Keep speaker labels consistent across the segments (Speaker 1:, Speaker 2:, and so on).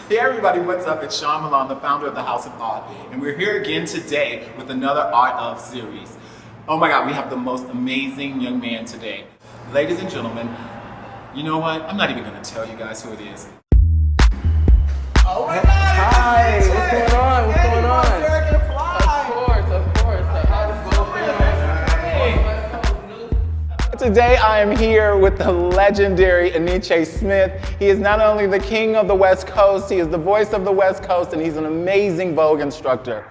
Speaker 1: Hey everybody, what's up? It's Sean Milan, the founder of the House of AWT, and we're here again today with another AWT of series. Oh my God, we have the most amazing young man today. Ladies and gentlemen, you know what? I'm not even gonna tell you guys who it is. Oh my God!
Speaker 2: Hi, what's going on? What's going on? Of course. How's it going?
Speaker 1: Today I am here with the legendary Enyce Smith. He is not only the king of the West Coast, he is the voice of the West Coast, and he's an amazing vogue instructor.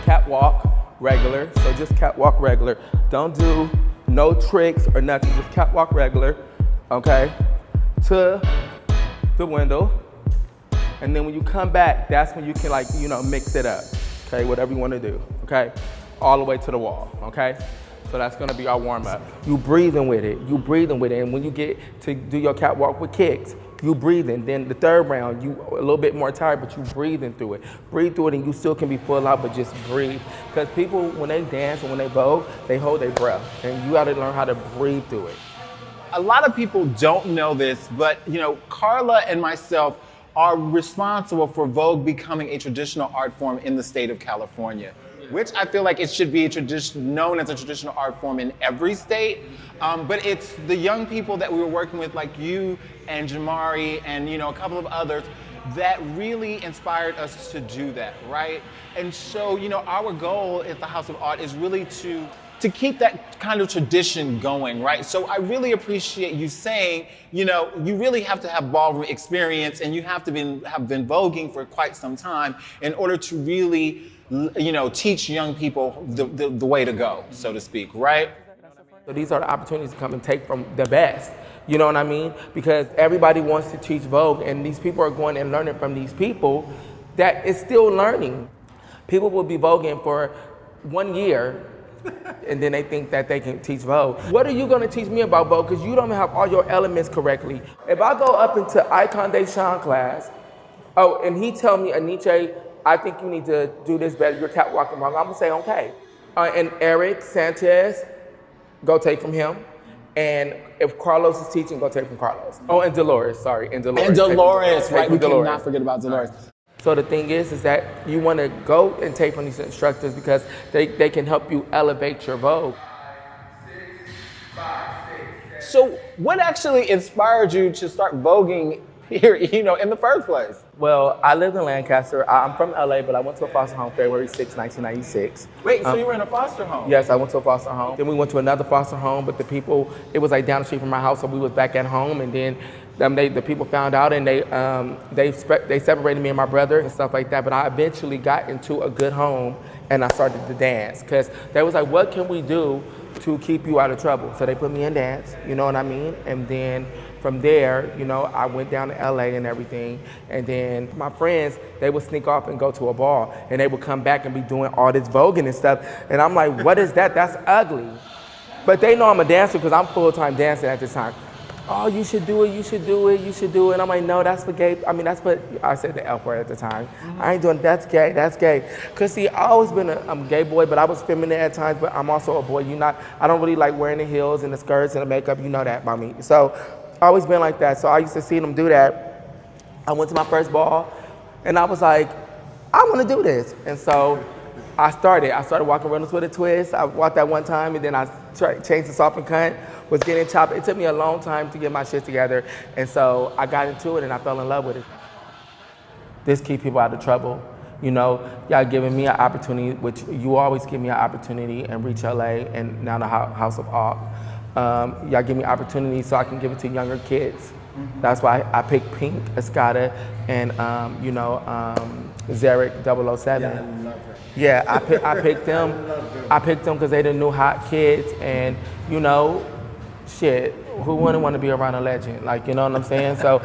Speaker 2: Catwalk regular, so just catwalk regular. Don't do no tricks or nothing, just catwalk regular, okay? To the window. And then when you come back, that's when you can mix it up, okay? Whatever you want to do, okay? All the way to the wall, okay? So that's gonna be our warm up. You breathing with it, and when you get to do your catwalk with kicks, you breathing. Then the third round, you a little bit more tired, but you breathing through it. Breathe through it and you still can be full out, but just breathe. Because people, when they dance and when they vogue, they hold their breath. And you gotta learn how to breathe through it.
Speaker 1: A lot of people don't know this, but Carla and myself are responsible for vogue becoming a traditional art form in the state of California, which I feel like it should be known as a traditional art form in every state. But it's the young people that we were working with, like you and Jamari and a couple of others, that really inspired us to do that, right? And so, our goal at the House of AWT is really to keep that kind of tradition going, right? So I really appreciate you saying, you really have to have ballroom experience and you have to have been voguing for quite some time in order to really, teach young people the way to go, so to speak, right?
Speaker 2: So these are the opportunities to come and take from the best. You know what I mean? Because everybody wants to teach vogue, and these people are going and learning from these people that is still learning. People will be voguing for 1 year, and then they think that they can teach vogue. What are you gonna teach me about vogue? Because you don't have all your elements correctly. If I go up into Icon de Chant class, and he tell me, Enyce, I think you need to do this better, you're catwalking wrong, I'm gonna say, okay. And Eric Sanchez, go take from him. And if Carlos is teaching, go take from Carlos. Oh, and Dolores, sorry, and Dolores.
Speaker 1: And Dolores, right, we
Speaker 2: Dolores.
Speaker 1: cannot forget about Dolores.
Speaker 2: So the thing is that you want to go and take from these instructors because they can help you elevate your vogue.
Speaker 1: So what actually inspired you to start voguing here, in the first place?
Speaker 2: Well, I lived in Lancaster. I'm from LA, but I went to a foster home February 6, 1996.
Speaker 1: Wait, so you were in a foster home?
Speaker 2: Yes, I went to a foster home. Then we went to another foster home, but the people, it was like down the street from my house, so we was back at home, and then the people found out, and they separated me and my brother and stuff like that. But I eventually got into a good home, and I started to dance because they was like, "What can we do to keep you out of trouble?" So they put me in dance, you know what I mean? And then from there, I went down to LA and everything. And then my friends, they would sneak off and go to a ball, and they would come back and be doing all this voguing and stuff. And I'm like, what is that? That's ugly. But they know I'm a dancer because I'm full-time dancing at this time. Oh, you should do it, you should do it, you should do it. And I'm like, no, that's for gay. I mean, that's what I said the F word at the time. I ain't doing, that's gay, that's gay. Cause see, I always been a gay boy, but I was feminine at times, but I'm also a boy. I don't really like wearing the heels and the skirts and the makeup, you know that about me. So I always been like that. So I used to see them do that. I went to my first ball and I was like, I wanna do this. And so I started walking rhythms with a twist. I walked that one time and then I changed the soft and cunt, was getting chopped. It took me a long time to get my shit together. And so I got into it and I fell in love with it. This keep people out of trouble. Y'all giving me an opportunity, which you always give me an opportunity and Reach LA and now the House of AWT. Y'all give me opportunities so I can give it to younger kids. That's why I picked Pink, Escada, and Zarek 007.
Speaker 1: Yeah, I love her.
Speaker 2: Yeah, I picked them. I picked them because they the new hot kids, and shit, who wouldn't want to be around a legend? Like, you know what I'm saying? So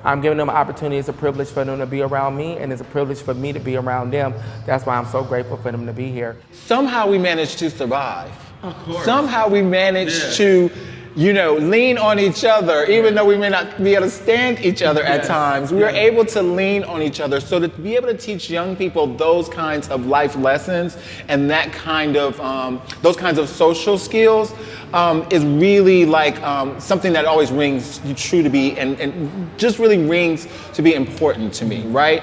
Speaker 2: I'm giving them an opportunity. It's a privilege for them to be around me, and it's a privilege for me to be around them. That's why I'm so grateful for them to be here.
Speaker 1: Somehow we managed to survive.
Speaker 3: Of course.
Speaker 1: Somehow we managed to lean on each other, even though we may not be able to stand each other at times. We are able to lean on each other. So to be able to teach young people those kinds of life lessons and that kind of, those kinds of social skills is really like something that always rings true to be and just really rings to be important to me, right?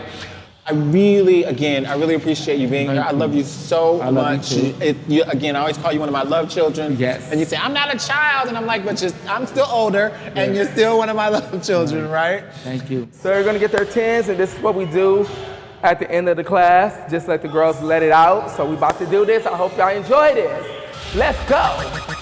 Speaker 1: I really appreciate you being here. I love you so much. Again, I always call you one of my love children.
Speaker 2: Yes.
Speaker 1: And you say, I'm not a child. And I'm like, but I'm still older, and you're still one of my love children, right?
Speaker 2: Thank you. So they're gonna get their 10s, and this is what we do at the end of the class. Just let the girls let it out. So we about to do this. I hope y'all enjoy this. Let's go.